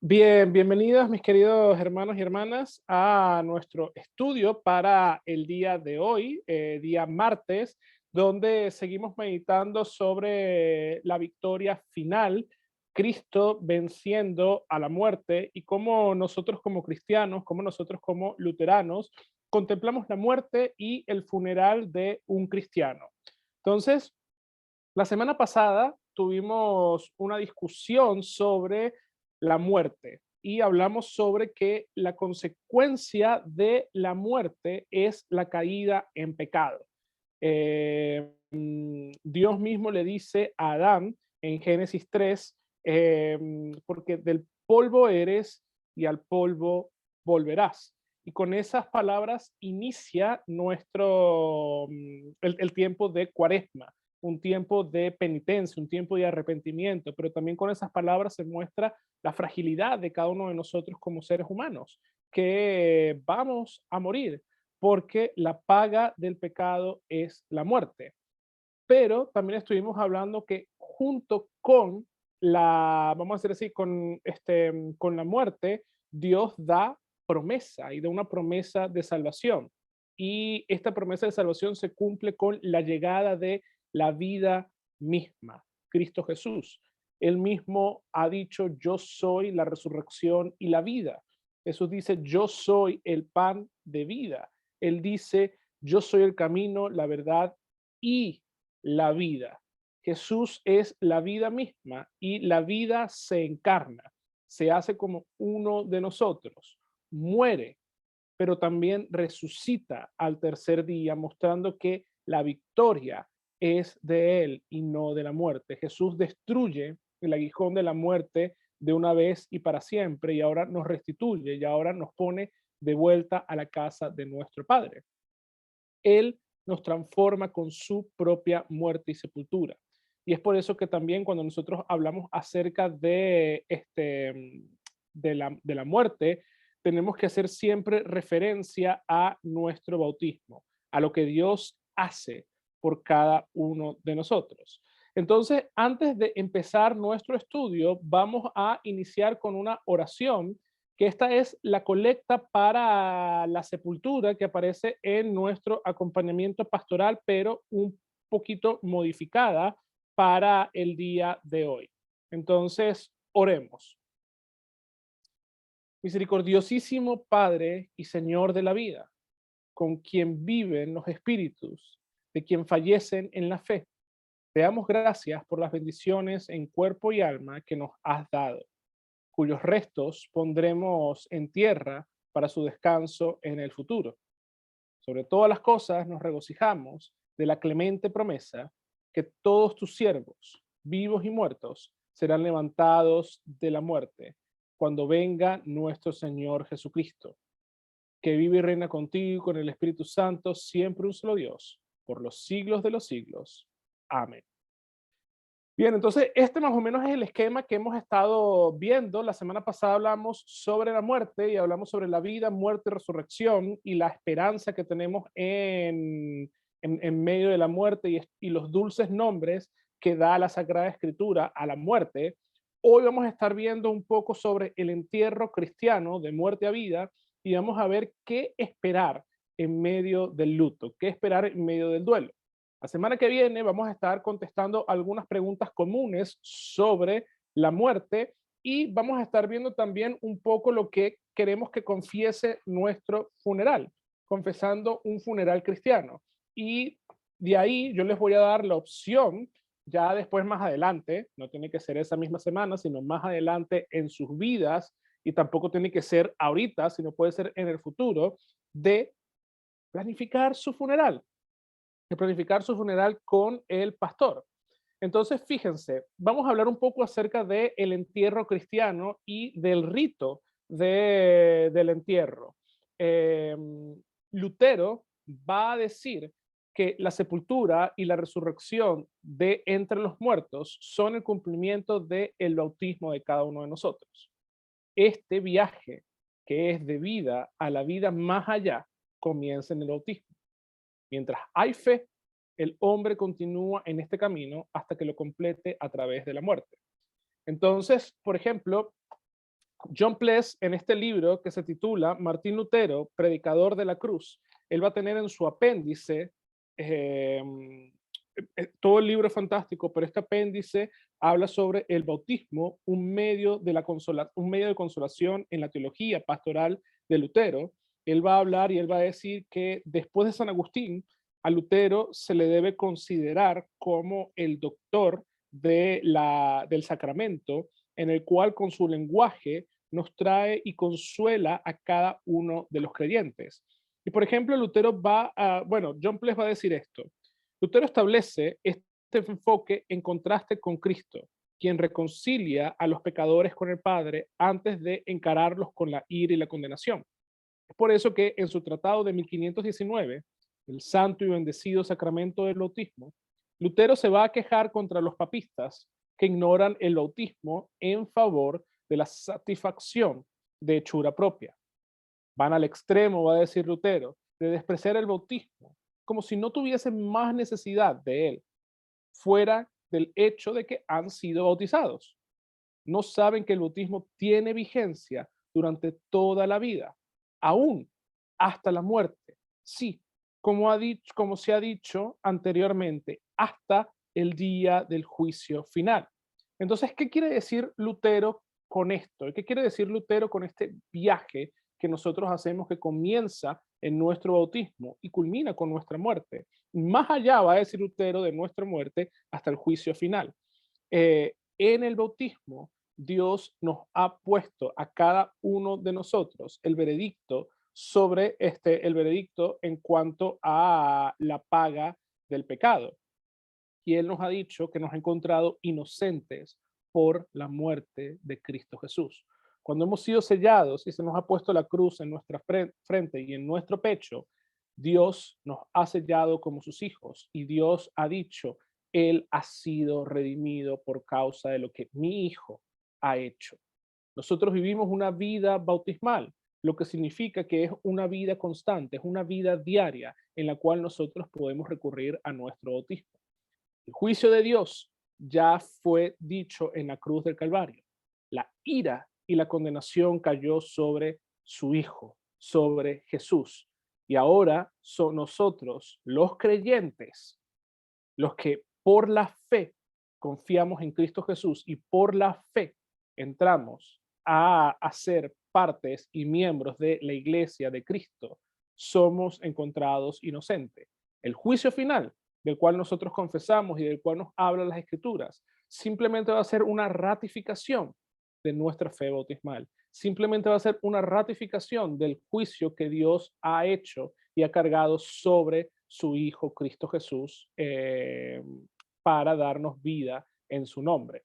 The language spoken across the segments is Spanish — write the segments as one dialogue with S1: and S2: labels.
S1: Bien, bienvenidos mis queridos hermanos y hermanas a nuestro estudio para el día de hoy, día martes, donde seguimos meditando sobre la victoria final, Cristo venciendo a la muerte y cómo nosotros como cristianos, cómo nosotros como luteranos, contemplamos la muerte y el funeral de un cristiano. Entonces, la semana pasada tuvimos una discusión sobre la muerte y hablamos sobre que la consecuencia de la muerte es la caída en pecado. Dios mismo le dice a Adán en Génesis 3, porque del polvo eres y al polvo volverás. Y con esas palabras inicia el tiempo de Cuaresma, un tiempo de penitencia, un tiempo de arrepentimiento, pero también con esas palabras se muestra la fragilidad de cada uno de nosotros como seres humanos, que vamos a morir porque la paga del pecado es la muerte. Pero también estuvimos hablando que junto con vamos a decir así, con la muerte, Dios da promesa y da una promesa de salvación. Y esta promesa de salvación se cumple con la llegada de la vida misma, Cristo Jesús. Él mismo ha dicho, yo soy la resurrección y la vida. Jesús dice, yo soy el pan de vida. Él dice, yo soy el camino, la verdad y la vida. Jesús es la vida misma y la vida se encarna, se hace como uno de nosotros, muere, pero también resucita al tercer día, mostrando que la victoria es de él y no de la muerte. Jesús destruye el aguijón de la muerte de una vez y para siempre y ahora nos restituye y ahora nos pone de vuelta a la casa de nuestro Padre. Él nos transforma con su propia muerte y sepultura. Y es por eso que también cuando nosotros hablamos acerca de la muerte, tenemos que hacer siempre referencia a nuestro bautismo, a lo que Dios hace por cada uno de nosotros. Entonces, antes de empezar nuestro estudio, vamos a iniciar con una oración, que esta es la colecta para la sepultura que aparece en nuestro acompañamiento pastoral, pero un poquito modificada para el día de hoy. Entonces, oremos. Misericordiosísimo Padre y Señor de la vida, con quien viven los espíritus de quien fallecen en la fe, te damos gracias por las bendiciones en cuerpo y alma que nos has dado, cuyos restos pondremos en tierra para su descanso en el futuro. Sobre todas las cosas nos regocijamos de la clemente promesa que todos tus siervos, vivos y muertos, serán levantados de la muerte cuando venga nuestro Señor Jesucristo, que vive y reina contigo con el Espíritu Santo, siempre un solo Dios, por los siglos de los siglos. Amén. Bien, entonces este más o menos es el esquema que hemos estado viendo. La semana pasada hablamos sobre la muerte y hablamos sobre la vida, muerte, resurrección y la esperanza que tenemos en medio de la muerte y los dulces nombres que da la Sagrada Escritura a la muerte. Hoy vamos a estar viendo un poco sobre el entierro cristiano de muerte a vida y vamos a ver qué esperar en medio del luto, qué esperar en medio del duelo. La semana que viene vamos a estar contestando algunas preguntas comunes sobre la muerte y vamos a estar viendo también un poco lo que queremos que confiese nuestro funeral, confesando un funeral cristiano. Y de ahí yo les voy a dar la opción, ya después más adelante, no tiene que ser esa misma semana, sino más adelante en sus vidas, y tampoco tiene que ser ahorita, sino puede ser en el futuro, de planificar su funeral, de planificar su funeral con el pastor. Entonces, fíjense, vamos a hablar un poco acerca del entierro cristiano y del rito del entierro. Eh, Lutero va a decir que la sepultura y la resurrección de entre los muertos son el cumplimiento del bautismo de cada uno de nosotros. Este viaje, que es de vida a la vida más allá, comienza en el bautismo. Mientras hay fe, el hombre continúa en este camino hasta que lo complete a través de la muerte. Entonces, por ejemplo, John Ples, en este libro que se titula Martín Lutero, predicador de la cruz, él va a tener en su apéndice, eh, todo el libro es fantástico, pero este apéndice habla sobre el bautismo, un medio de consolación en la teología pastoral de Lutero. Él va a hablar y él va a decir que después de San Agustín, a Lutero se le debe considerar como el doctor del sacramento, en el cual con su lenguaje nos trae y consuela a cada uno de los creyentes. Y por ejemplo, John Ples va a decir esto. Lutero establece este enfoque en contraste con Cristo, quien reconcilia a los pecadores con el Padre antes de encararlos con la ira y la condenación. Es por eso que en su tratado de 1519, el santo y bendecido sacramento del bautismo, Lutero se va a quejar contra los papistas que ignoran el bautismo en favor de la satisfacción de hechura propia. Van al extremo, va a decir Lutero, de despreciar el bautismo, como si no tuviesen más necesidad de él, fuera del hecho de que han sido bautizados. No saben que el bautismo tiene vigencia durante toda la vida, aún hasta la muerte. Sí, como se ha dicho anteriormente, hasta el día del juicio final. Entonces, ¿qué quiere decir Lutero con esto? ¿Qué quiere decir Lutero con este viaje que nosotros hacemos que comienza en nuestro bautismo y culmina con nuestra muerte? Más allá, va a decir Lutero, de nuestra muerte hasta el juicio final. En el bautismo, Dios nos ha puesto a cada uno de nosotros el veredicto el veredicto en cuanto a la paga del pecado. Y Él nos ha dicho que nos ha encontrado inocentes por la muerte de Cristo Jesús. Cuando hemos sido sellados y se nos ha puesto la cruz en nuestra frente y en nuestro pecho, Dios nos ha sellado como sus hijos y Dios ha dicho, Él ha sido redimido por causa de lo que mi hijo ha hecho. Nosotros vivimos una vida bautismal, lo que significa que es una vida constante, es una vida diaria en la cual nosotros podemos recurrir a nuestro bautismo. El juicio de Dios ya fue dicho en la cruz del Calvario. La ira y la condenación cayó sobre su Hijo, sobre Jesús. Y ahora son nosotros, los creyentes, los que por la fe confiamos en Cristo Jesús y por la fe entramos a ser partes y miembros de la iglesia de Cristo, somos encontrados inocentes. El juicio final, del cual nosotros confesamos y del cual nos hablan las escrituras, simplemente va a ser una ratificación de nuestra fe bautismal. Simplemente va a ser una ratificación del juicio que Dios ha hecho y ha cargado sobre su Hijo Cristo Jesús para darnos vida en su nombre.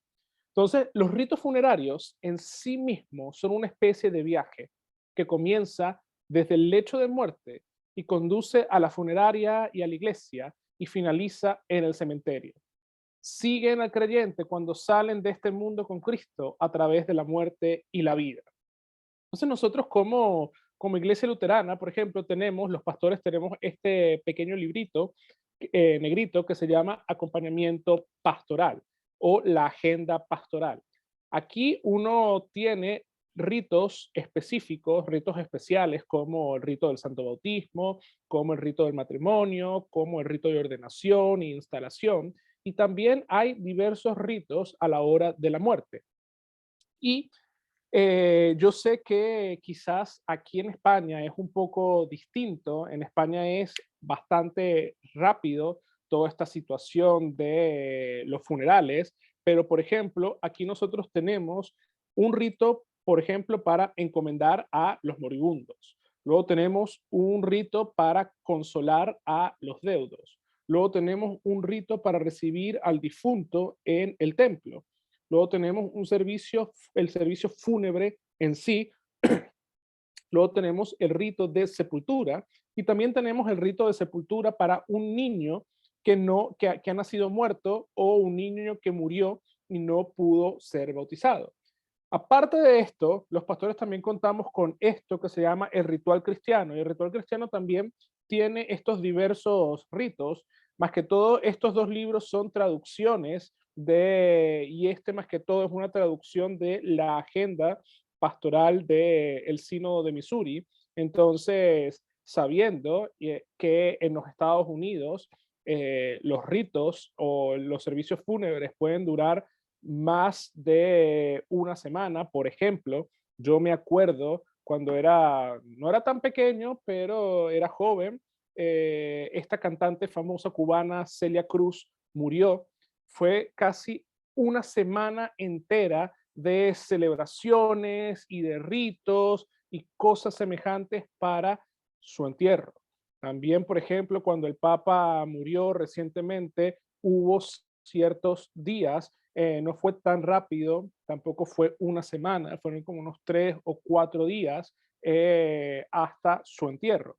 S1: Entonces, los ritos funerarios en sí mismos son una especie de viaje que comienza desde el lecho de muerte y conduce a la funeraria y a la iglesia y finaliza en el cementerio. Siguen al creyente cuando salen de este mundo con Cristo a través de la muerte y la vida. Entonces nosotros como iglesia luterana, por ejemplo, los pastores tenemos este pequeño librito negrito que se llama acompañamiento pastoral o la agenda pastoral. Aquí uno tiene ritos específicos, ritos especiales como el rito del santo bautismo, como el rito del matrimonio, como el rito de ordenación e instalación, y también hay diversos ritos a la hora de la muerte. Y yo sé que quizás aquí en España es un poco distinto. En España es bastante rápido toda esta situación de los funerales, pero por ejemplo, aquí nosotros tenemos un rito, por ejemplo, para encomendar a los moribundos. Luego tenemos un rito para consolar a los deudos. Luego tenemos un rito para recibir al difunto en el templo. Luego tenemos el servicio fúnebre en sí. Luego tenemos el rito de sepultura y también tenemos el rito de sepultura para un niño que ha nacido muerto o un niño que murió y no pudo ser bautizado. Aparte de esto, los pastores también contamos con esto que se llama el ritual cristiano. Y el ritual cristiano también tiene estos diversos ritos. Más que todo, estos dos libros son traducciones y este más que todo es una traducción de la agenda pastoral del Sínodo de Missouri. Entonces, sabiendo que en los Estados Unidos los ritos o los servicios fúnebres pueden durar más de una semana, por ejemplo, yo me acuerdo cuando no era tan pequeño, pero era joven, esta cantante famosa cubana, Celia Cruz, murió. Fue casi una semana entera de celebraciones y de ritos y cosas semejantes para su entierro. También, por ejemplo, cuando el Papa murió recientemente, hubo ciertos días, no fue tan rápido, tampoco fue una semana, fueron como unos 3 o 4 días hasta su entierro.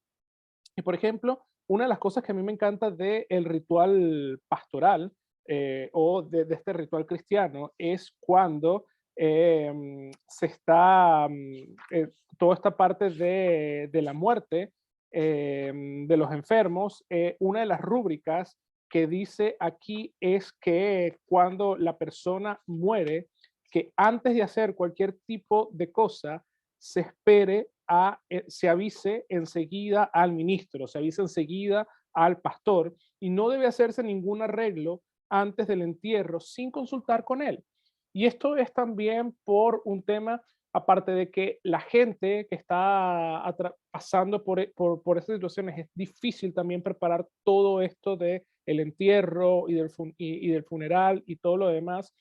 S1: Y por ejemplo, una de las cosas que a mí me encanta del ritual pastoral o de este ritual cristiano es cuando se está toda esta parte de la muerte de los enfermos. Una de las rúbricas que dice aquí es que cuando la persona muere, que antes de hacer cualquier tipo de cosa, se espere se avise enseguida al ministro, se avise enseguida al pastor y no debe hacerse ningún arreglo antes del entierro sin consultar con él. Y esto es también por un tema, aparte de que la gente que está pasando por estas situaciones, es difícil también preparar todo esto de el entierro y del funeral y todo lo demás.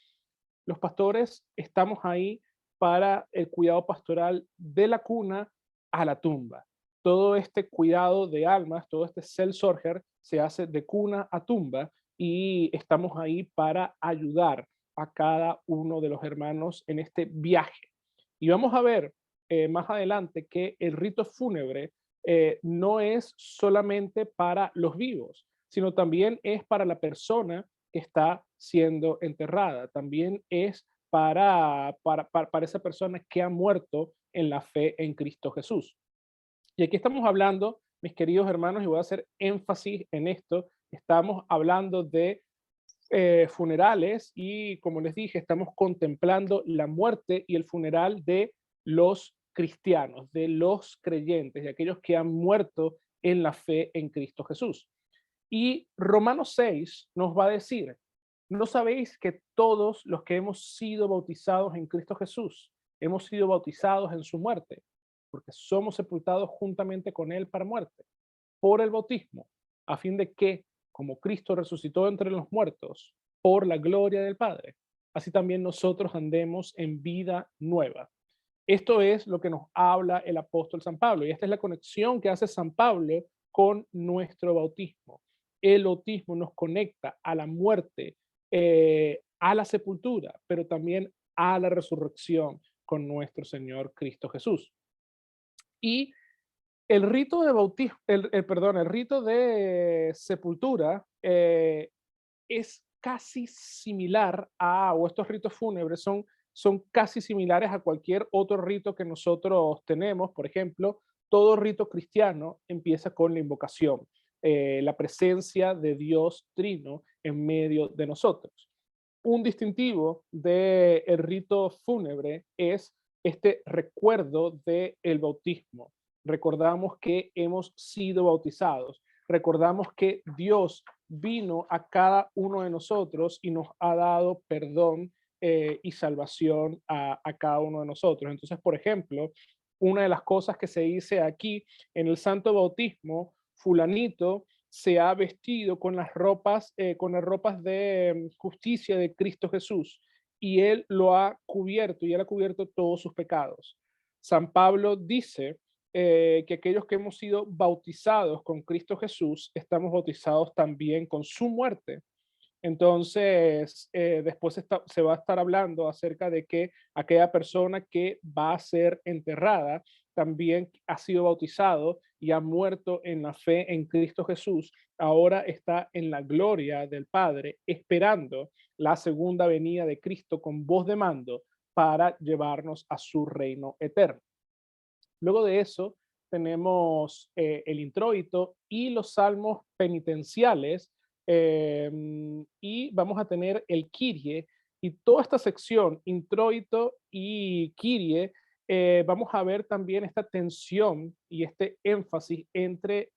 S1: Los pastores estamos ahí para el cuidado pastoral de la cuna a la tumba. Todo este cuidado de almas, todo este Seelsorger se hace de cuna a tumba y estamos ahí para ayudar a cada uno de los hermanos en este viaje. Y vamos a ver más adelante que el rito fúnebre no es solamente para los vivos, sino también es para la persona que está siendo enterrada. También es para esa persona que ha muerto en la fe en Cristo Jesús. Y aquí estamos hablando, mis queridos hermanos, y voy a hacer énfasis en esto, estamos hablando de funerales y, como les dije, estamos contemplando la muerte y el funeral de los cristianos, de los creyentes, de aquellos que han muerto en la fe en Cristo Jesús. Y Romanos 6 nos va a decir, ¿no sabéis que todos los que hemos sido bautizados en Cristo Jesús, hemos sido bautizados en su muerte? Porque somos sepultados juntamente con él para muerte, por el bautismo, a fin de que, como Cristo resucitó entre los muertos, por la gloria del Padre, así también nosotros andemos en vida nueva. Esto es lo que nos habla el apóstol San Pablo, y esta es la conexión que hace San Pablo con nuestro bautismo. El bautismo nos conecta a la muerte, a la sepultura, pero también a la resurrección con nuestro Señor Cristo Jesús. Y el rito de bautismo, el rito de sepultura es casi similar o estos ritos fúnebres son casi similares a cualquier otro rito que nosotros tenemos. Por ejemplo, todo rito cristiano empieza con la invocación, la presencia de Dios Trino en medio de nosotros. Un distintivo del rito fúnebre es este recuerdo del bautismo. Recordamos que hemos sido bautizados. Recordamos que Dios vino a cada uno de nosotros y nos ha dado perdón y salvación a cada uno de nosotros. Entonces, por ejemplo, una de las cosas que se dice aquí en el santo bautismo, fulanito se ha vestido con las ropas de justicia de Cristo Jesús y él lo ha cubierto y él ha cubierto todos sus pecados. San Pablo dice que aquellos que hemos sido bautizados con Cristo Jesús, estamos bautizados también con su muerte. Entonces, después se va a estar hablando acerca de que aquella persona que va a ser enterrada también ha sido bautizado y ha muerto en la fe en Cristo Jesús. Ahora está en la gloria del Padre, esperando la segunda venida de Cristo con voz de mando para llevarnos a su reino eterno. Luego de eso, tenemos el introito y los salmos penitenciales, y vamos a tener el Kyrie, y toda esta sección, introito y Kyrie, vamos a ver también esta tensión y este énfasis entre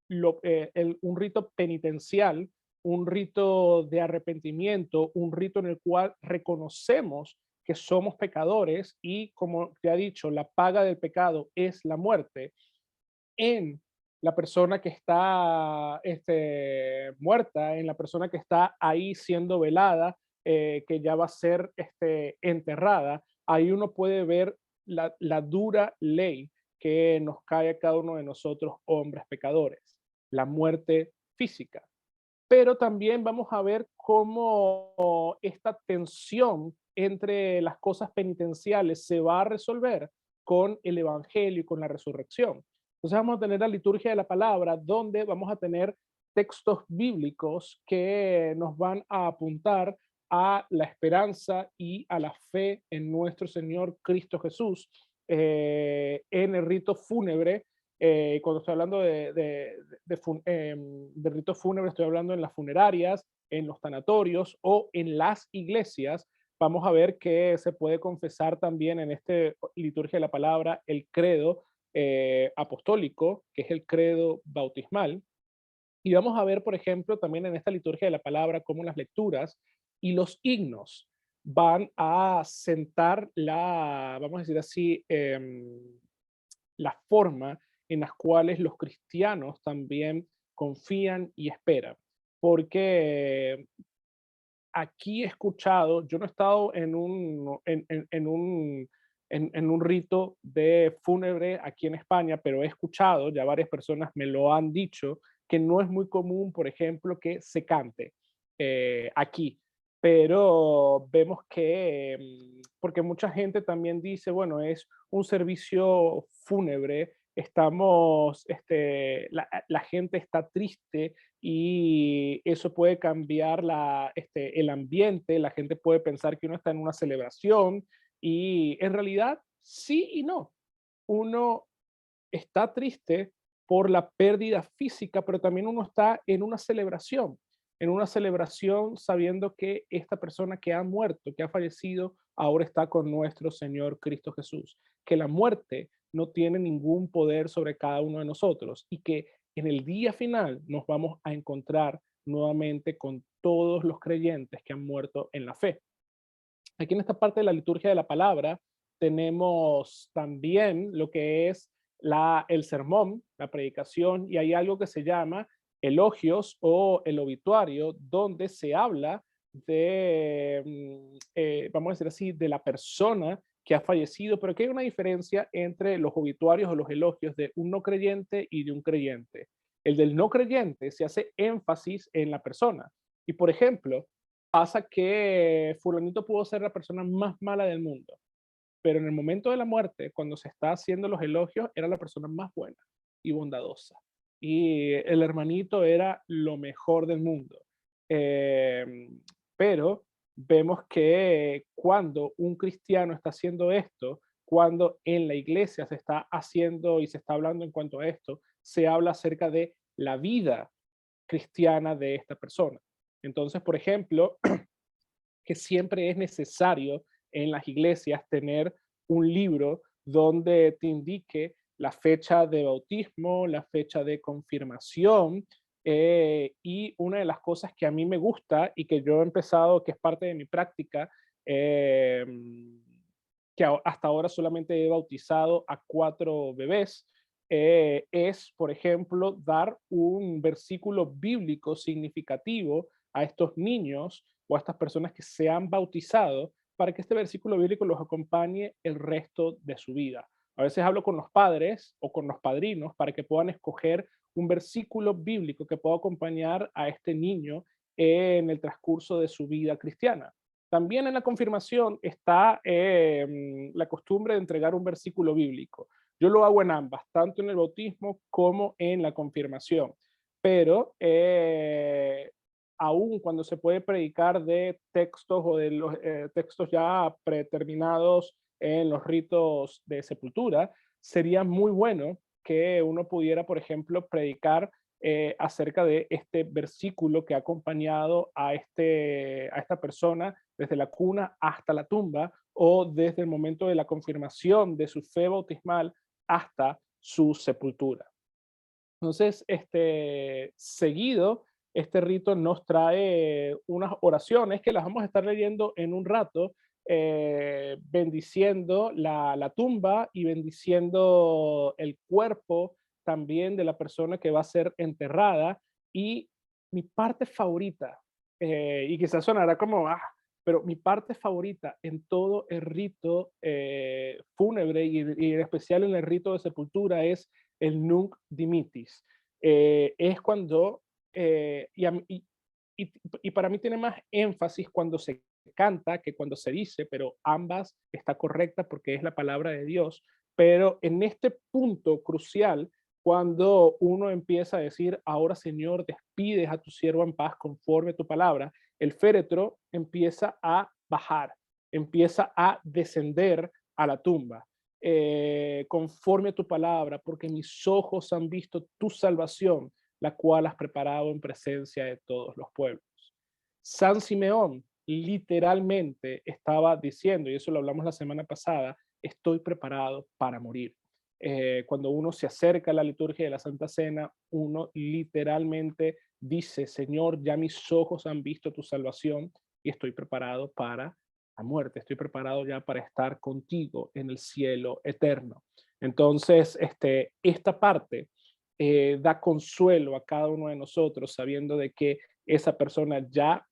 S1: un rito penitencial, un rito de arrepentimiento, un rito en el cual reconocemos que somos pecadores y, como te ha dicho, la paga del pecado es la muerte en la persona que está muerta, en la persona que está ahí siendo velada, que ya va a ser enterrada. Ahí uno puede ver la dura ley que nos cae a cada uno de nosotros, hombres pecadores, la muerte física. Pero también vamos a ver cómo esta tensión entre las cosas penitenciales se va a resolver con el Evangelio y con la resurrección. Entonces vamos a tener la liturgia de la palabra, donde vamos a tener textos bíblicos que nos van a apuntar a la esperanza y a la fe en nuestro Señor Cristo Jesús, en el rito fúnebre. Cuando estoy hablando de ritos fúnebres, estoy hablando en las funerarias, en los tanatorios o en las iglesias. Vamos a ver que se puede confesar también en este liturgia de la palabra el credo apostólico, que es el credo bautismal. Y vamos a ver, por ejemplo, también en esta liturgia de la palabra, cómo las lecturas y los himnos van a sentar vamos a decir así, la forma en las cuales los cristianos también confían y esperan. Porque aquí he escuchado, yo no he estado en un rito de fúnebre aquí en España, pero he escuchado, ya varias personas me lo han dicho, que no es muy común, por ejemplo, que se cante aquí. Pero vemos que, porque mucha gente también dice, bueno, es un servicio fúnebre, la gente está triste y eso puede cambiar el ambiente, la gente puede pensar que uno está en una celebración y en realidad sí y no. Uno está triste por la pérdida física, pero también uno está en una celebración sabiendo que esta persona que ha muerto, que ha fallecido, ahora está con nuestro Señor Cristo Jesús, que la muerte no tiene ningún poder sobre cada uno de nosotros y que en el día final nos vamos a encontrar nuevamente con todos los creyentes que han muerto en la fe. Aquí en esta parte de la liturgia de la palabra tenemos también lo que es el sermón, la predicación, y hay algo que se llama elogios o el obituario, donde se habla vamos a decir así, de la persona que ha fallecido, pero que hay una diferencia entre los obituarios o los elogios de un no creyente y de un creyente. El del no creyente se hace énfasis en la persona. Y por ejemplo, pasa que fulanito pudo ser la persona más mala del mundo, pero en el momento de la muerte, cuando se está haciendo los elogios, era la persona más buena y bondadosa. Y el hermanito era lo mejor del mundo. Pero vemos que cuando un cristiano está haciendo esto, cuando en la iglesia se está haciendo y se está hablando en cuanto a esto, se habla acerca de la vida cristiana de esta persona. Entonces, por ejemplo, que siempre es necesario en las iglesias tener un libro donde te indique la fecha de bautismo, la fecha de confirmación, y una de las cosas que a mí me gusta y que yo he empezado, que es parte de mi práctica, eh, que hasta ahora solamente he bautizado a 4 bebés, es, por ejemplo, dar un versículo bíblico significativo a estos niños o a estas personas que se han bautizado para que este versículo bíblico los acompañe el resto de su vida. A veces hablo con los padres o con los padrinos para que puedan escoger un versículo bíblico que pueda acompañar a este niño en el transcurso de su vida cristiana. También en la confirmación está la costumbre de entregar un versículo bíblico. Yo lo hago en ambas, tanto en el bautismo como en la confirmación. Pero aún cuando se puede predicar de textos o de los textos ya predeterminados en los ritos de sepultura, sería muy bueno que uno pudiera, por ejemplo, predicar acerca de este versículo que ha acompañado a esta persona desde la cuna hasta la tumba, o desde el momento de la confirmación de su fe bautismal hasta su sepultura. Entonces, seguido, este rito nos trae unas oraciones que las vamos a estar leyendo en un rato, bendiciendo la tumba y bendiciendo el cuerpo también de la persona que va a ser enterrada. Y mi parte favorita, y quizás sonará como, pero mi parte favorita en todo el rito fúnebre y en especial en el rito de sepultura es el Nunc Dimittis. Es cuando, y para mí tiene más énfasis cuando se canta que cuando se dice, pero ambas está correcta porque es la palabra de Dios. Pero en este punto crucial, cuando uno empieza a decir, ahora Señor, despides a tu siervo en paz conforme a tu palabra, el féretro empieza a bajar, empieza a descender a la tumba. Conforme a tu palabra, porque mis ojos han visto tu salvación, la cual has preparado en presencia de todos los pueblos. San Simeón literalmente estaba diciendo, y eso lo hablamos la semana pasada, estoy preparado para morir. Cuando uno se acerca a la liturgia de la Santa Cena, uno literalmente dice, Señor, ya mis ojos han visto tu salvación y estoy preparado para la muerte, estoy preparado ya para estar contigo en el cielo eterno. Entonces, esta parte da consuelo a cada uno de nosotros, sabiendo de que esa persona ya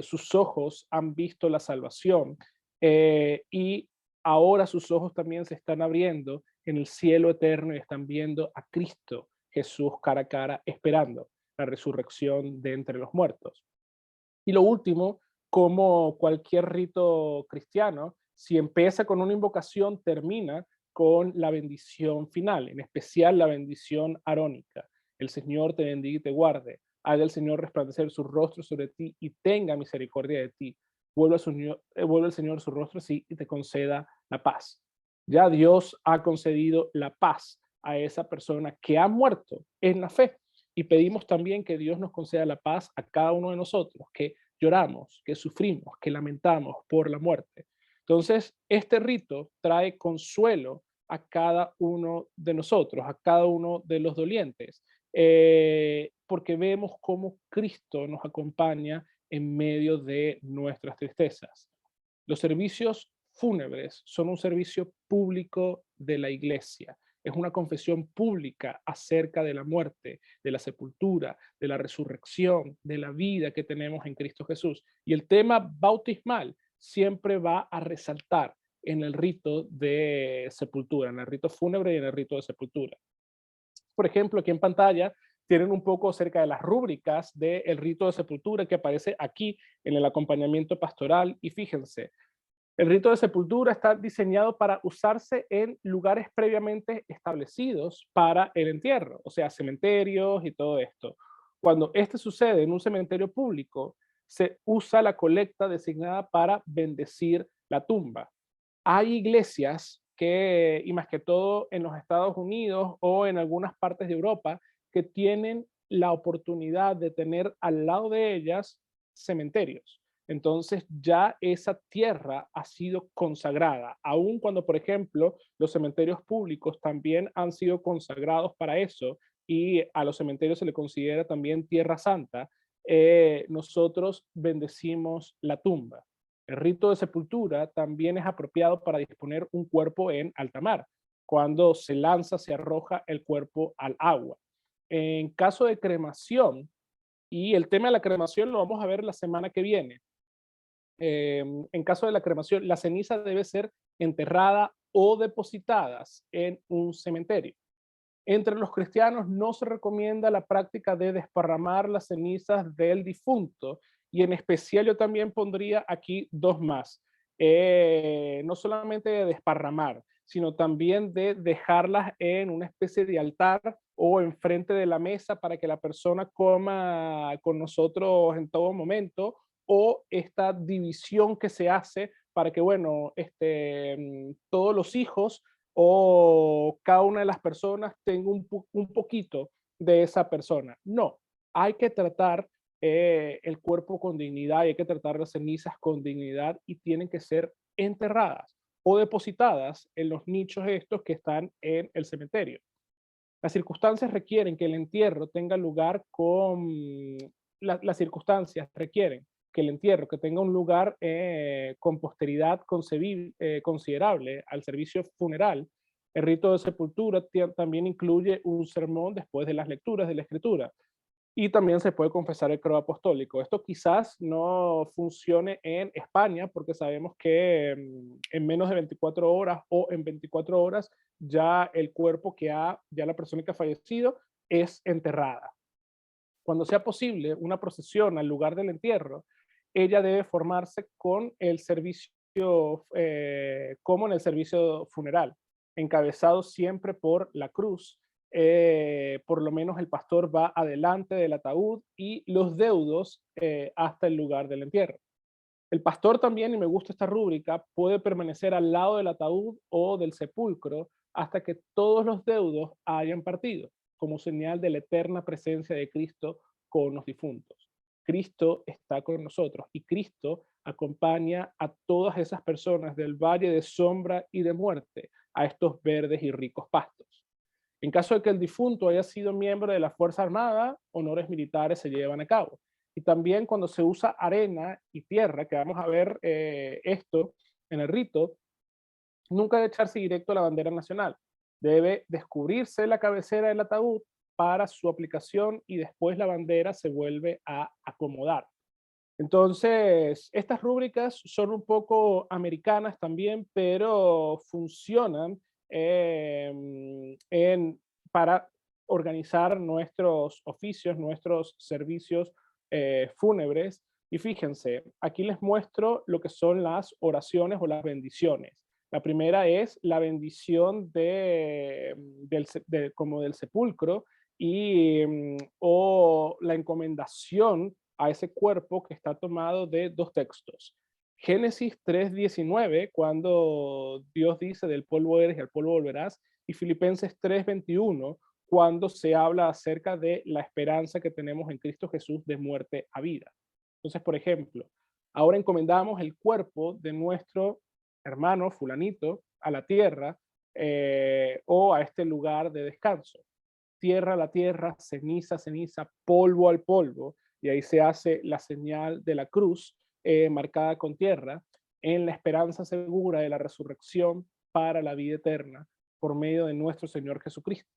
S1: sus ojos han visto la salvación y ahora sus ojos también se están abriendo en el cielo eterno y están viendo a Cristo Jesús cara a cara, esperando la resurrección de entre los muertos. Y lo último, como cualquier rito cristiano, si empieza con una invocación, termina con la bendición final, en especial la bendición arónica. El Señor te bendiga y te guarde. Haga el Señor resplandecer su rostro sobre ti y tenga misericordia de ti. Vuelve el Señor su rostro así y te conceda la paz. Ya Dios ha concedido la paz a esa persona que ha muerto en la fe. Y pedimos también que Dios nos conceda la paz a cada uno de nosotros, que lloramos, que sufrimos, que lamentamos por la muerte. Entonces, este rito trae consuelo a cada uno de nosotros, a cada uno de los dolientes, porque vemos cómo Cristo nos acompaña en medio de nuestras tristezas. Los servicios fúnebres son un servicio público de la iglesia. Es una confesión pública acerca de la muerte, de la sepultura, de la resurrección, de la vida que tenemos en Cristo Jesús. Y el tema bautismal siempre va a resaltar en el rito de sepultura, en el rito fúnebre y en el rito de sepultura. Por ejemplo, aquí en pantalla tienen un poco acerca de las rúbricas del rito de sepultura que aparece aquí en el acompañamiento pastoral. Y fíjense, el rito de sepultura está diseñado para usarse en lugares previamente establecidos para el entierro, o sea, cementerios y todo esto. Cuando este sucede en un cementerio público, se usa la colecta designada para bendecir la tumba. Hay iglesias que, y más que todo en los Estados Unidos o en algunas partes de Europa, que tienen la oportunidad de tener al lado de ellas cementerios. Entonces ya esa tierra ha sido consagrada, aun cuando, por ejemplo, los cementerios públicos también han sido consagrados para eso y a los cementerios se le considera también tierra santa, nosotros bendecimos la tumba. El rito de sepultura también es apropiado para disponer un cuerpo en alta mar, cuando se lanza, se arroja el cuerpo al agua. En caso de cremación, y el tema de la cremación lo vamos a ver la semana que viene, en caso de la cremación, la ceniza debe ser enterrada o depositadas en un cementerio. Entre los cristianos no se recomienda la práctica de desparramar las cenizas del difunto y en especial yo también pondría aquí dos más. No solamente de desparramar, sino también de dejarlas en una especie de altar o enfrente de la mesa para que la persona coma con nosotros en todo momento, o esta división que se hace para que, bueno, todos los hijos o cada una de las personas tenga un poquito de esa persona. No, hay que tratar el cuerpo con dignidad y hay que tratar las cenizas con dignidad y tienen que ser enterradas o depositadas en los nichos estos que están en el cementerio. Las circunstancias requieren que el entierro tenga lugar las circunstancias requieren que el entierro que tenga un lugar con posteridad considerable al servicio funeral. El rito de sepultura también incluye un sermón después de las lecturas de la escritura y también se puede confesar el credo apostólico. Esto quizás no funcione en España porque sabemos que en menos de 24 horas o en 24 horas ya el cuerpo ya la persona que ha fallecido es enterrada. Cuando sea posible una procesión al lugar del entierro, ella debe formarse con el servicio, como en el servicio funeral, encabezado siempre por la cruz. Por lo menos el pastor va adelante del ataúd y los deudos hasta el lugar del entierro. El pastor también, y me gusta esta rúbrica, puede permanecer al lado del ataúd o del sepulcro hasta que todos los deudos hayan partido, como señal de la eterna presencia de Cristo con los difuntos. Cristo está con nosotros y Cristo acompaña a todas esas personas del valle de sombra y de muerte a estos verdes y ricos pastos. En caso de que el difunto haya sido miembro de la Fuerza Armada, honores militares se llevan a cabo. Y también cuando se usa arena y tierra, que vamos a ver esto en el rito, nunca debe echarse directo a la bandera nacional. Debe descubrirse la cabecera del ataúd para su aplicación y después la bandera se vuelve a acomodar. Entonces, estas rúbricas son un poco americanas también, pero funcionan para organizar nuestros oficios, nuestros servicios fúnebres. Y fíjense, aquí les muestro lo que son las oraciones o las bendiciones. La primera es la bendición como del sepulcro o la encomendación a ese cuerpo que está tomado de dos textos. Génesis 3:19, cuando Dios dice del polvo eres y al polvo volverás, y Filipenses 3:21, cuando se habla acerca de la esperanza que tenemos en Cristo Jesús de muerte a vida. Entonces, por ejemplo, ahora encomendamos el cuerpo de nuestro hermano fulanito a la tierra o a este lugar de descanso. Tierra a la tierra, ceniza a ceniza, polvo al polvo, y ahí se hace la señal de la cruz marcada con tierra en la esperanza segura de la resurrección para la vida eterna por medio de nuestro Señor Jesucristo,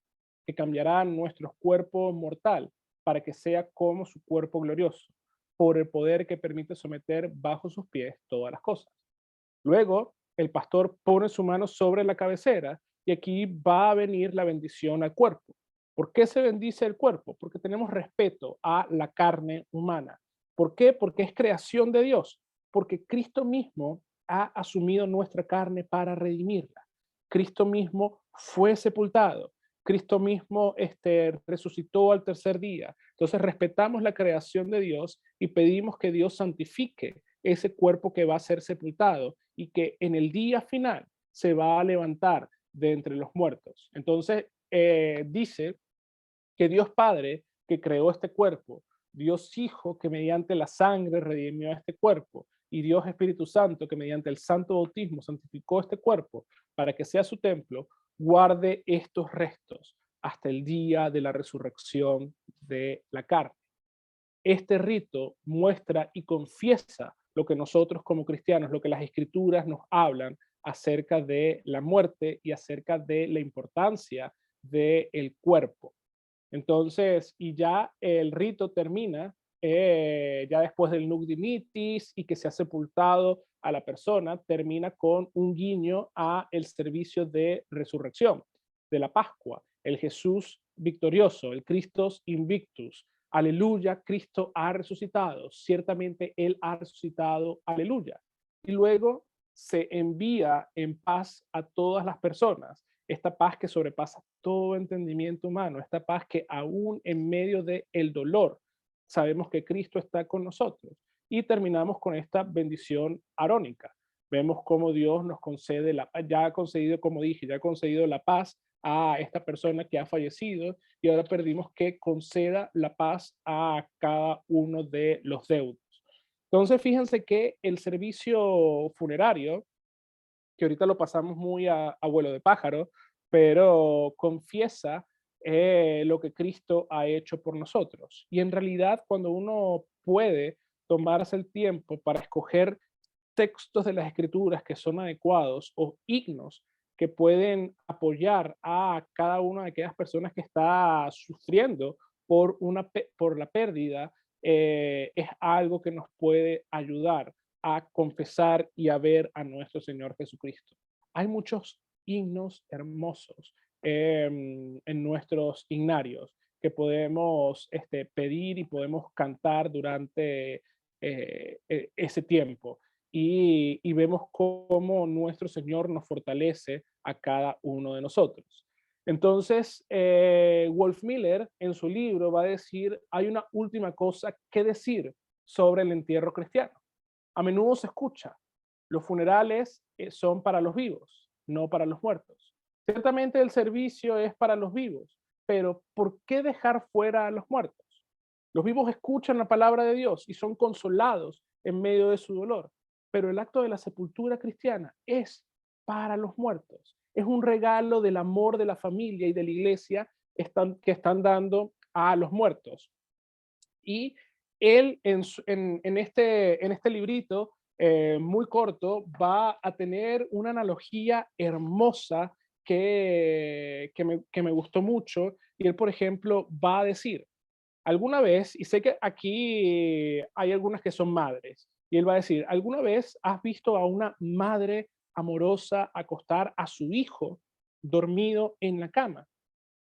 S1: que cambiará nuestro cuerpo mortal para que sea como su cuerpo glorioso, por el poder que permite someter bajo sus pies todas las cosas. Luego, el pastor pone su mano sobre la cabecera y aquí va a venir la bendición al cuerpo. ¿Por qué se bendice el cuerpo? Porque tenemos respeto a la carne humana. ¿Por qué? Porque es creación de Dios. Porque Cristo mismo ha asumido nuestra carne para redimirla. Cristo mismo fue sepultado. Cristo mismo resucitó al tercer día. Entonces respetamos la creación de Dios y pedimos que Dios santifique ese cuerpo que va a ser sepultado y que en el día final se va a levantar de entre los muertos. Entonces dice que Dios Padre que creó este cuerpo, Dios Hijo que mediante la sangre redimió este cuerpo y Dios Espíritu Santo que mediante el santo bautismo santificó este cuerpo para que sea su templo, guarde estos restos hasta el día de la resurrección de la carne. Este rito muestra y confiesa lo que nosotros como cristianos, lo que las escrituras nos hablan acerca de la muerte y acerca de la importancia del cuerpo. Entonces, y ya el rito termina, ya después del nunc dimittis y que se ha sepultado a la persona, termina con un guiño a el servicio de resurrección, de la Pascua, el Jesús victorioso, el Christos invictus. Aleluya, Cristo ha resucitado, ciertamente Él ha resucitado, aleluya. Y luego se envía en paz a todas las personas, esta paz que sobrepasa todo entendimiento humano, esta paz que aún en medio del dolor sabemos que Cristo está con nosotros. Y terminamos con esta bendición arónica. Vemos cómo Dios nos concede, ya ha concedido, como dije, ya ha concedido la paz a esta persona que ha fallecido y ahora pedimos que conceda la paz a cada uno de los deudos. Entonces, fíjense que el servicio funerario que ahorita lo pasamos muy a vuelo de pájaro, pero confiesa lo que Cristo ha hecho por nosotros. Y en realidad, cuando uno puede tomarse el tiempo para escoger textos de las escrituras que son adecuados o himnos que pueden apoyar a cada una de aquellas personas que está sufriendo por la pérdida, es algo que nos puede ayudar a confesar y a ver a nuestro Señor Jesucristo. Hay muchos himnos hermosos en nuestros himnarios que podemos pedir y podemos cantar durante ese tiempo y vemos cómo nuestro Señor nos fortalece a cada uno de nosotros. Entonces, Wolf Miller en su libro va a decir, hay una última cosa que decir sobre el entierro cristiano. A menudo se escucha, los funerales son para los vivos, no para los muertos. Ciertamente el servicio es para los vivos, pero ¿por qué dejar fuera a los muertos? Los vivos escuchan la palabra de Dios y son consolados en medio de su dolor, pero el acto de la sepultura cristiana es para los muertos. Es un regalo del amor de la familia y de la iglesia que están dando a los muertos. Y él en este librito muy corto va a tener una analogía hermosa que me gustó mucho. Y él, por ejemplo, va a decir, alguna vez, y sé que aquí hay algunas que son madres, y él va a decir, ¿alguna vez has visto a una madre amorosa acostar a su hijo dormido en la cama?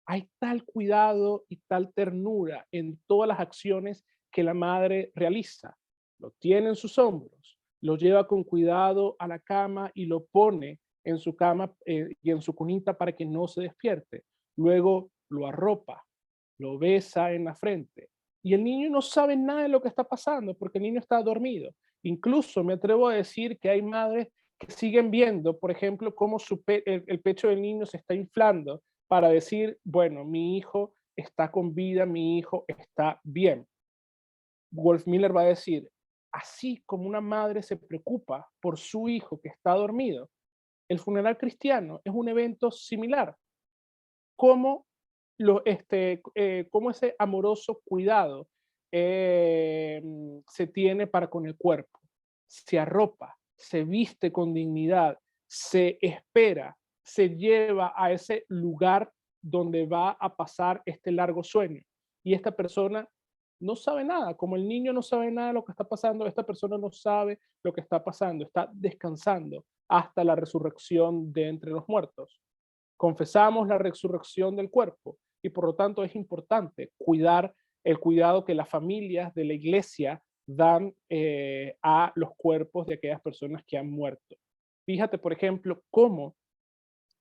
S1: Hay tal cuidado y tal ternura en todas las acciones que la madre realiza. Lo tiene en sus hombros, lo lleva con cuidado a la cama y lo pone en su cama y en su cunita para que no se despierte. Luego lo arropa, lo besa en la frente. Y el niño no sabe nada de lo que está pasando porque el niño está dormido. Incluso me atrevo a decir que hay madres que siguen viendo, por ejemplo, cómo el pecho del niño se está inflando para decir, bueno, mi hijo está con vida, mi hijo está bien. Wolf Miller va a decir, así como una madre se preocupa por su hijo que está dormido, el funeral cristiano es un evento similar. Cómo, cómo ese amoroso cuidado se tiene para con el cuerpo. Se arropa, se viste con dignidad, se espera, se lleva a ese lugar donde va a pasar este largo sueño. Y esta persona no sabe nada, como el niño no sabe nada de lo que está pasando, esta persona no sabe lo que está pasando, está descansando hasta la resurrección de entre los muertos. Confesamos la resurrección del cuerpo y por lo tanto es importante cuidar el cuidado que las familias de la iglesia dan a los cuerpos de aquellas personas que han muerto. Fíjate, por ejemplo, cómo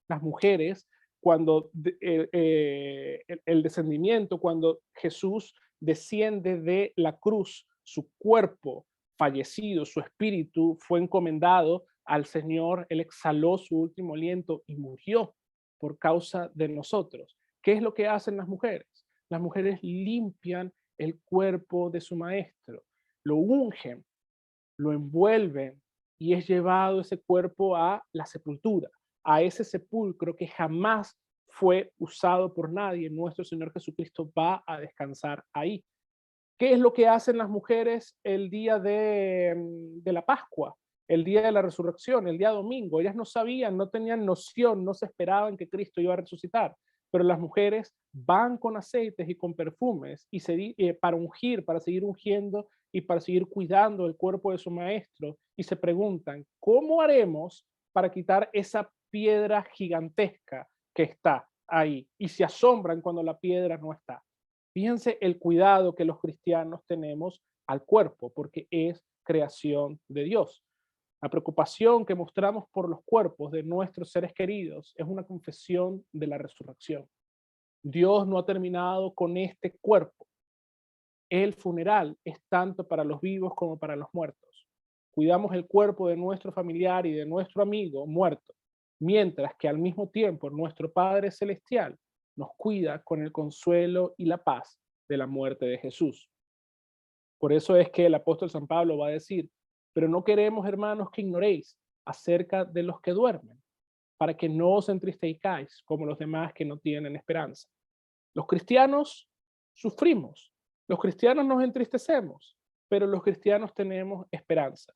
S1: las mujeres, cuando el descendimiento, cuando Jesús desciende de la cruz, su cuerpo fallecido, su espíritu fue encomendado al Señor, él exhaló su último aliento y murió por causa de nosotros. ¿Qué es lo que hacen las mujeres? Las mujeres limpian el cuerpo de su maestro, lo ungen, lo envuelven y es llevado ese cuerpo a la sepultura, a ese sepulcro que jamás fue usado por nadie. Nuestro Señor Jesucristo va a descansar ahí. ¿Qué es lo que hacen las mujeres el día de la Pascua, el día de la resurrección, el día domingo? Ellas no sabían, no tenían noción, no se esperaban que Cristo iba a resucitar, pero las mujeres van con aceites y con perfumes para ungir, para seguir ungiendo y para seguir cuidando el cuerpo de su maestro y se preguntan, ¿cómo haremos para quitar esa piedra gigantesca que está ahí? Y se asombran cuando la piedra no está. Fíjense el cuidado que los cristianos tenemos al cuerpo, porque es creación de Dios. La preocupación que mostramos por los cuerpos de nuestros seres queridos es una confesión de la resurrección. Dios no ha terminado con este cuerpo. El funeral es tanto para los vivos como para los muertos. Cuidamos el cuerpo de nuestro familiar y de nuestro amigo muerto, mientras que al mismo tiempo nuestro Padre Celestial nos cuida con el consuelo y la paz de la muerte de Jesús. Por eso es que el apóstol San Pablo va a decir, pero no queremos, hermanos, que ignoréis acerca de los que duermen, para que no os entristezcáis como los demás que no tienen esperanza. Los cristianos sufrimos, los cristianos nos entristecemos, pero los cristianos tenemos esperanza.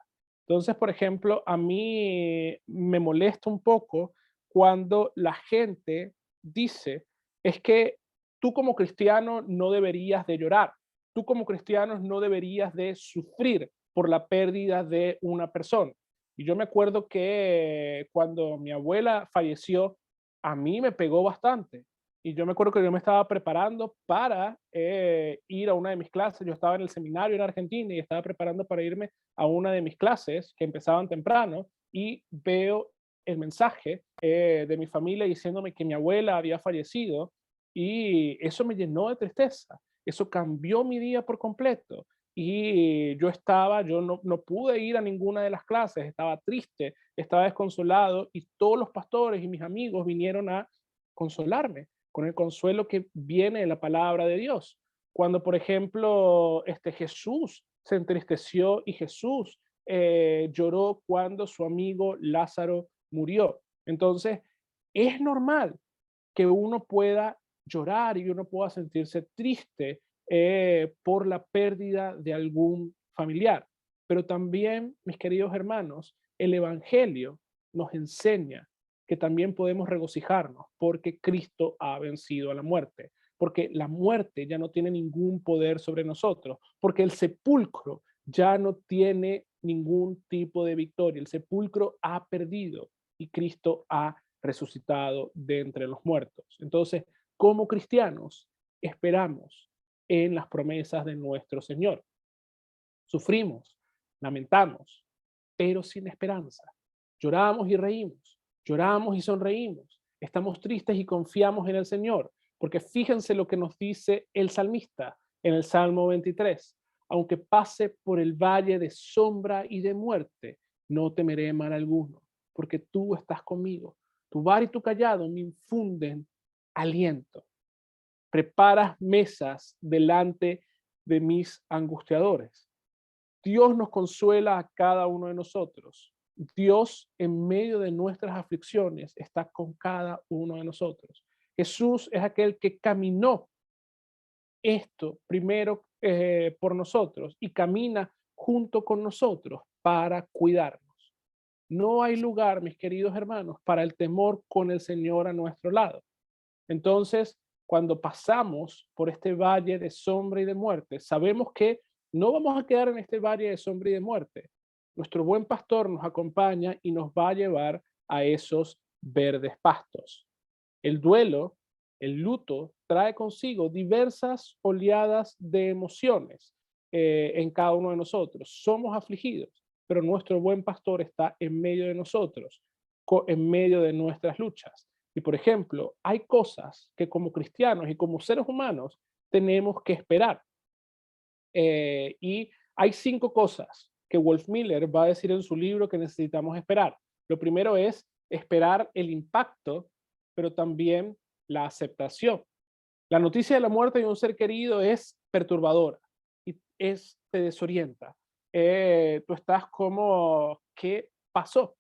S1: Entonces, por ejemplo, a mí me molesta un poco cuando la gente dice, es que tú como cristiano no deberías de llorar, tú como cristiano no deberías de sufrir por la pérdida de una persona. Y yo me acuerdo que cuando mi abuela falleció, a mí me pegó bastante. Y yo me acuerdo que yo me estaba preparando para ir a una de mis clases. Yo estaba en el seminario en Argentina y estaba preparando para irme a una de mis clases que empezaban temprano y veo el mensaje de mi familia diciéndome que mi abuela había fallecido y eso me llenó de tristeza. Eso cambió mi día por completo. Y yo no pude ir a ninguna de las clases, estaba triste, estaba desconsolado y todos los pastores y mis amigos vinieron a consolarme con el consuelo que viene de la palabra de Dios. Cuando, por ejemplo, Jesús se entristeció y Jesús lloró cuando su amigo Lázaro murió. Entonces, es normal que uno pueda llorar y uno pueda sentirse triste por la pérdida de algún familiar. Pero también, mis queridos hermanos, el Evangelio nos enseña que también podemos regocijarnos porque Cristo ha vencido a la muerte, porque la muerte ya no tiene ningún poder sobre nosotros, porque el sepulcro ya no tiene ningún tipo de victoria, el sepulcro ha perdido y Cristo ha resucitado de entre los muertos. Entonces, como cristianos, esperamos en las promesas de nuestro Señor. Sufrimos, lamentamos, pero sin esperanza. Lloramos y reímos, lloramos y sonreímos. Estamos tristes y confiamos en el Señor, porque fíjense lo que nos dice el salmista en el Salmo 23. Aunque pase por el valle de sombra y de muerte, no temeré mal alguno, porque tú estás conmigo. Tu bar y tu callado me infunden aliento. Preparas mesas delante de mis angustiadores. Dios nos consuela a cada uno de nosotros. Dios en medio de nuestras aflicciones está con cada uno de nosotros. Jesús es aquel que caminó esto primero por nosotros y camina junto con nosotros para cuidarnos. No hay lugar, mis queridos hermanos, para el temor con el Señor a nuestro lado. Entonces, cuando pasamos por este valle de sombra y de muerte, sabemos que no vamos a quedar en este valle de sombra y de muerte. Nuestro buen pastor nos acompaña y nos va a llevar a esos verdes pastos. El duelo, el luto, trae consigo diversas oleadas de emociones en cada uno de nosotros. Somos afligidos, pero nuestro buen pastor está en medio de nosotros, en medio de nuestras luchas. Y por ejemplo, hay cosas que como cristianos y como seres humanos tenemos que esperar. Y hay 5 cosas que Wolf Miller va a decir en su libro que necesitamos esperar. Lo primero es esperar el impacto, pero también la aceptación. La noticia de la muerte de un ser querido es perturbadora y te desorienta. Tú estás como, ¿qué pasó?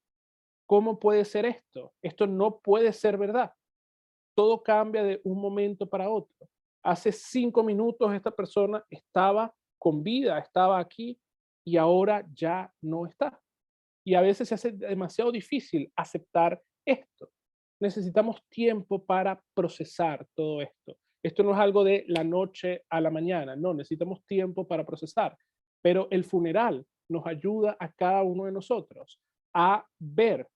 S1: ¿Cómo puede ser esto? Esto no puede ser verdad. Todo cambia de un momento para otro. Hace 5 minutos esta persona estaba con vida, estaba aquí y ahora ya no está. Y a veces se hace demasiado difícil aceptar esto. Necesitamos tiempo para procesar todo esto. Esto no es algo de la noche a la mañana, no, necesitamos tiempo para procesar. Pero el funeral nos ayuda a cada uno de nosotros a ver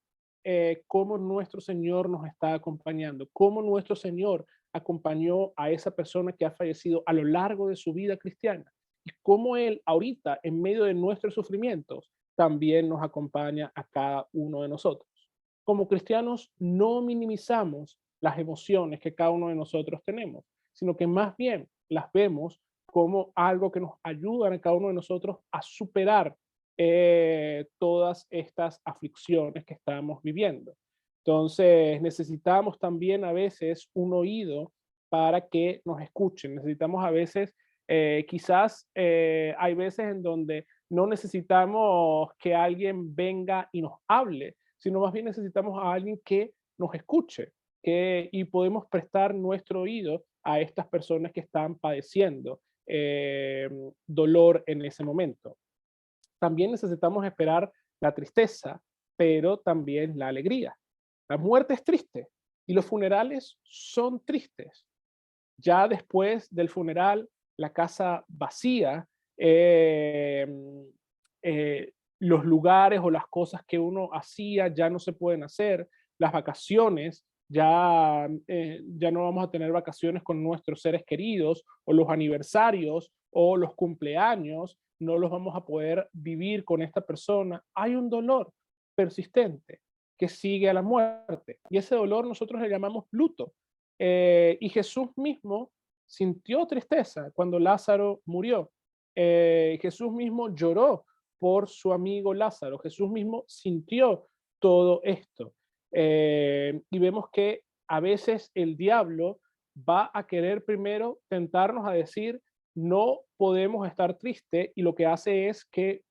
S1: cómo nuestro Señor nos está acompañando, cómo nuestro Señor acompañó a esa persona que ha fallecido a lo largo de su vida cristiana y cómo Él ahorita, en medio de nuestros sufrimientos, también nos acompaña a cada uno de nosotros. Como cristianos, no minimizamos las emociones que cada uno de nosotros tenemos, sino que más bien las vemos como algo que nos ayuda a cada uno de nosotros a superar todas estas aflicciones que estamos viviendo. Entonces, necesitamos también a veces un oído para que nos escuchen. Necesitamos a veces, quizás hay veces en donde no necesitamos que alguien venga y nos hable, sino más bien necesitamos a alguien que nos escuche, y podemos prestar nuestro oído a estas personas que están padeciendo dolor en ese momento. También necesitamos esperar la tristeza, pero también la alegría. La muerte es triste y los funerales son tristes. Ya después del funeral, la casa vacía, eh, los lugares o las cosas que uno hacía ya no se pueden hacer, las vacaciones, ya no vamos a tener vacaciones con nuestros seres queridos, o los aniversarios o los cumpleaños, no los vamos a poder vivir con esta persona. Hay un dolor persistente que sigue a la muerte y ese dolor nosotros le llamamos luto. Y Jesús mismo sintió tristeza cuando Lázaro murió. Jesús mismo lloró por su amigo Lázaro. Jesús mismo sintió todo esto. Y vemos que a veces el diablo va a querer primero tentarnos a decir, no podemos estar tristes, y lo que hace es que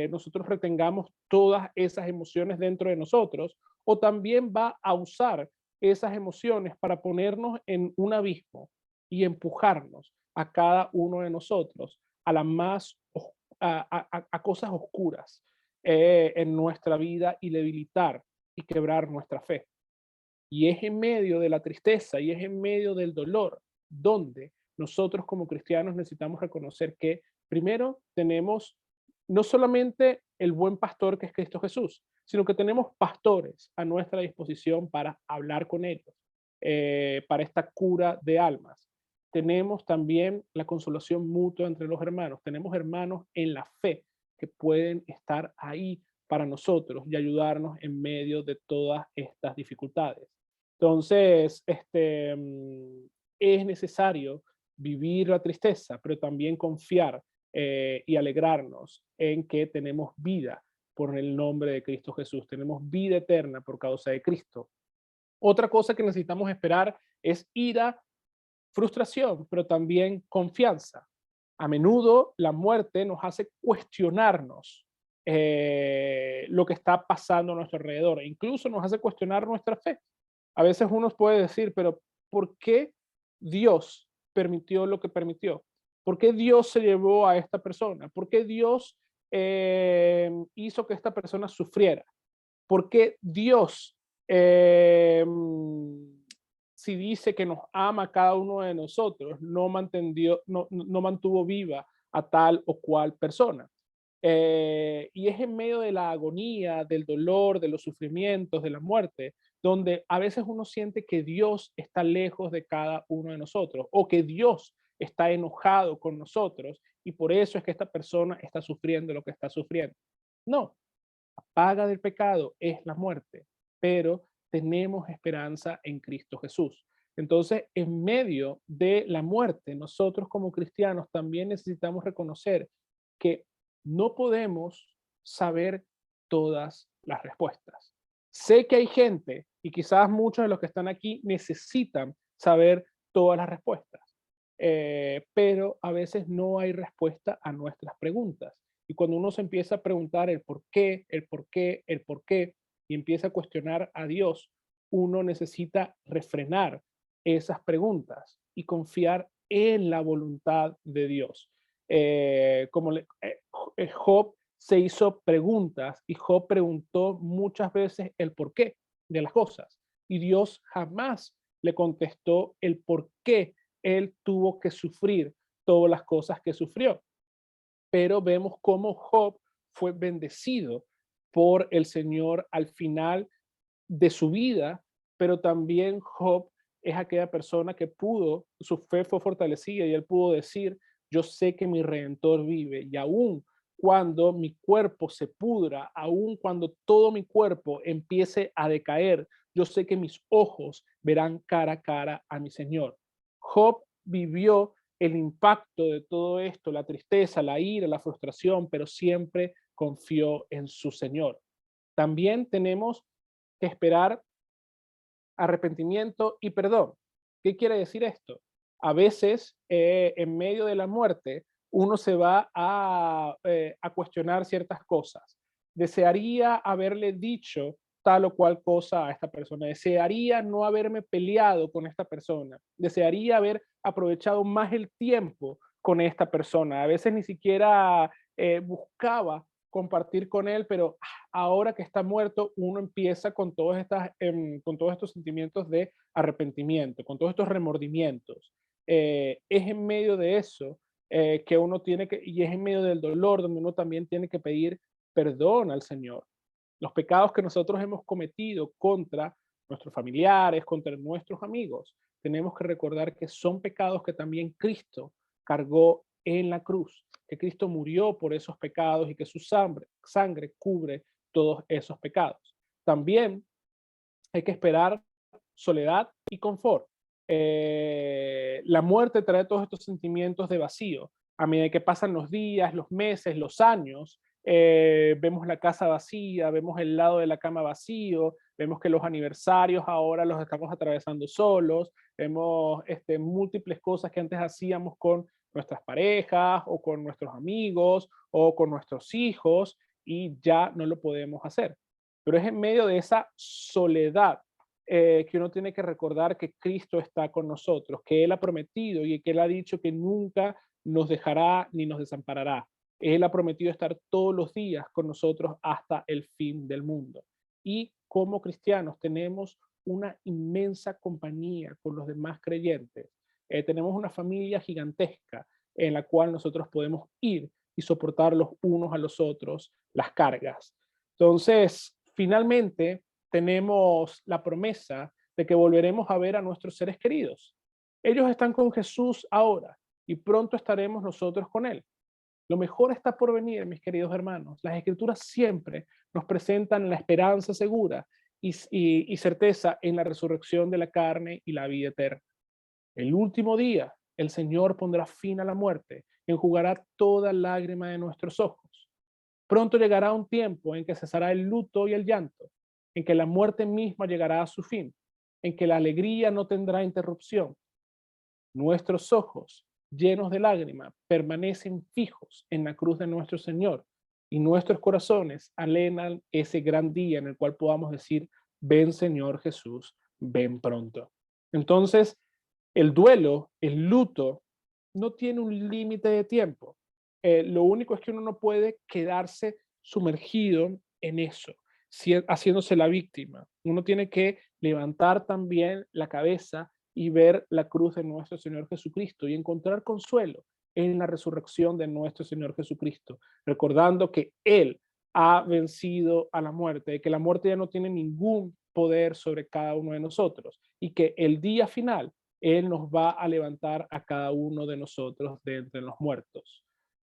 S1: nosotros retengamos todas esas emociones dentro de nosotros, o también va a usar esas emociones para ponernos en un abismo y empujarnos a cada uno de nosotros a la más a cosas oscuras en nuestra vida y debilitar y quebrar nuestra fe. Y es en medio de la tristeza y es en medio del dolor donde nosotros como cristianos necesitamos reconocer que primero tenemos no solamente el buen pastor que es Cristo Jesús, sino que tenemos pastores a nuestra disposición para hablar con ellos, para esta cura de almas. Tenemos también la consolación mutua entre los hermanos. Tenemos hermanos en la fe que pueden estar ahí para nosotros y ayudarnos en medio de todas estas dificultades. Entonces, es necesario vivir la tristeza, pero también confiar y alegrarnos en que tenemos vida por el nombre de Cristo Jesús. Tenemos vida eterna por causa de Cristo. Otra cosa que necesitamos esperar es ira, frustración, pero también confianza. A menudo la muerte nos hace cuestionarnos lo que está pasando a nuestro alrededor, e incluso nos hace cuestionar nuestra fe. A veces uno puede decir, pero ¿por qué Dios permitió lo que permitió? ¿Por qué Dios se llevó a esta persona? ¿Por qué Dios hizo que esta persona sufriera? ¿Por qué Dios, eh, si dice que nos ama a cada uno de nosotros, no mantuvo viva a tal o cual persona? Y es en medio de la agonía, del dolor, de los sufrimientos, de la muerte, donde a veces uno siente que Dios está lejos de cada uno de nosotros, o que Dios está enojado con nosotros y por eso es que esta persona está sufriendo lo que está sufriendo. No, la paga del pecado es la muerte, pero tenemos esperanza en Cristo Jesús. Entonces, en medio de la muerte, nosotros como cristianos también necesitamos reconocer que no podemos saber todas las respuestas. Sé que hay gente, y quizás muchos de los que están aquí necesitan saber todas las respuestas, pero a veces no hay respuesta a nuestras preguntas. Y cuando uno se empieza a preguntar el por qué, el por qué, el por qué, y empieza a cuestionar a Dios, uno necesita refrenar esas preguntas y confiar en la voluntad de Dios. Job se hizo preguntas y Job preguntó muchas veces el por qué de las cosas y Dios jamás le contestó el por qué él tuvo que sufrir todas las cosas que sufrió. Pero vemos cómo Job fue bendecido por el Señor al final de su vida, pero también Job es aquella persona que su fe fue fortalecida y él pudo decir, yo sé que mi Redentor vive y aún cuando mi cuerpo se pudra, aún cuando todo mi cuerpo empiece a decaer, yo sé que mis ojos verán cara a cara a mi Señor. Job vivió el impacto de todo esto, la tristeza, la ira, la frustración, pero siempre confió en su Señor. También tenemos que esperar arrepentimiento y perdón. ¿Qué quiere decir esto? A veces, en medio de la muerte, uno se va a cuestionar ciertas cosas. Desearía haberle dicho tal o cual cosa a esta persona, desearía no haberme peleado con esta persona, desearía haber aprovechado más el tiempo con esta persona. A veces ni siquiera buscaba compartir con él, pero ahora que está muerto, uno empieza con, con todos estos sentimientos de arrepentimiento, con todos estos remordimientos. Es en medio de eso que uno tiene que, y es en medio del dolor donde uno también tiene que pedir perdón al Señor. Los pecados que nosotros hemos cometido contra nuestros familiares, contra nuestros amigos, tenemos que recordar que son pecados que también Cristo cargó en la cruz, que Cristo murió por esos pecados y que su sangre cubre todos esos pecados. También hay que esperar soledad y confort. La muerte trae todos estos sentimientos de vacío. A medida que pasan los días, los meses, los años, vemos la casa vacía, vemos el lado de la cama vacío, vemos que los aniversarios ahora los estamos atravesando solos, vemos múltiples cosas que antes hacíamos con nuestras parejas o con nuestros amigos o con nuestros hijos y ya no lo podemos hacer. Pero es en medio de esa soledad que uno tiene que recordar que Cristo está con nosotros, que Él ha prometido y que Él ha dicho que nunca nos dejará ni nos desamparará. Él ha prometido estar todos los días con nosotros hasta el fin del mundo. Y como cristianos tenemos una inmensa compañía con los demás creyentes. Tenemos una familia gigantesca en la cual nosotros podemos ir y soportar los unos a los otros las cargas. Entonces, finalmente, tenemos la promesa de que volveremos a ver a nuestros seres queridos. Ellos están con Jesús ahora y pronto estaremos nosotros con Él. Lo mejor está por venir, mis queridos hermanos. Las Escrituras siempre nos presentan la esperanza segura y certeza en la resurrección de la carne y la vida eterna. El último día, el Señor pondrá fin a la muerte, enjugará toda lágrima de nuestros ojos. Pronto llegará un tiempo en que cesará el luto y el llanto, en que la muerte misma llegará a su fin, en que la alegría no tendrá interrupción. Nuestros ojos, llenos de lágrima, permanecen fijos en la cruz de nuestro Señor y nuestros corazones anhelan ese gran día en el cual podamos decir, ven Señor Jesús, ven pronto. Entonces, el duelo, el luto, no tiene un límite de tiempo. Lo único es que uno no puede quedarse sumergido en eso, haciéndose la víctima. Uno tiene que levantar también la cabeza y ver la cruz de nuestro Señor Jesucristo y encontrar consuelo en la resurrección de nuestro Señor Jesucristo, recordando que Él ha vencido a la muerte, que la muerte ya no tiene ningún poder sobre cada uno de nosotros y que el día final Él nos va a levantar a cada uno de nosotros de entre los muertos.